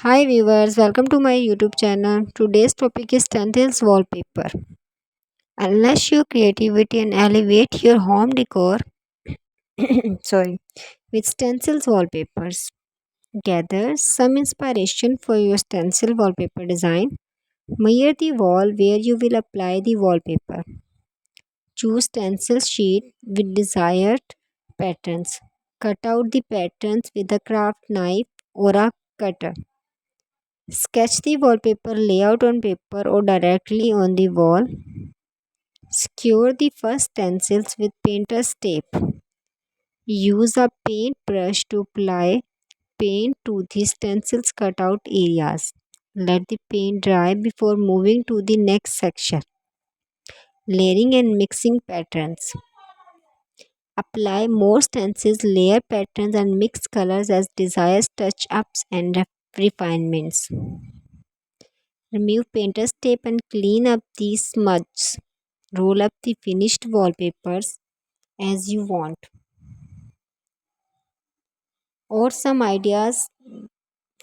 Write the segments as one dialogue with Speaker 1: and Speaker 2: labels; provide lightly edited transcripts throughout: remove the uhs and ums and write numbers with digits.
Speaker 1: Hi viewers, welcome to my YouTube channel. Today's topic is Stenciled Wallpaper. Unleash your creativity and elevate your home decor sorry, with Stenciled Wallpapers. Gather some inspiration for your stencil wallpaper design. Mirror the wall where you will apply the wallpaper. Choose stencil sheet with desired patterns. Cut out the patterns with a craft knife or a cutter. Sketch the wallpaper layout on paper or directly on the wall. Secure the first stencils with painter's tape. Use a paintbrush to apply paint to the stencils cutout areas. Let the paint dry before moving to the next section. Layering and mixing patterns. Apply more stencils, layer patterns, and mix colors as desired touch ups and refinements. Remove painter's tape and clean up the smudges. Roll up the finished wallpapers as you want. Or some ideas,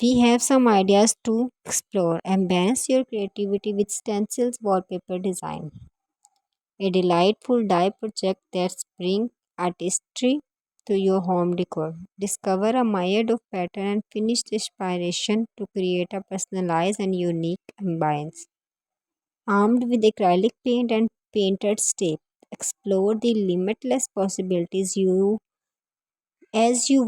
Speaker 1: we have some ideas to explore. Embrace your creativity with stencils wallpaper design. A delightful dye project that brings artistry to your home decor. Discover a myriad of pattern and finish the inspiration to create a personalized and unique ambiance. Armed with acrylic paint and painted tape, explore the limitless possibilities you as you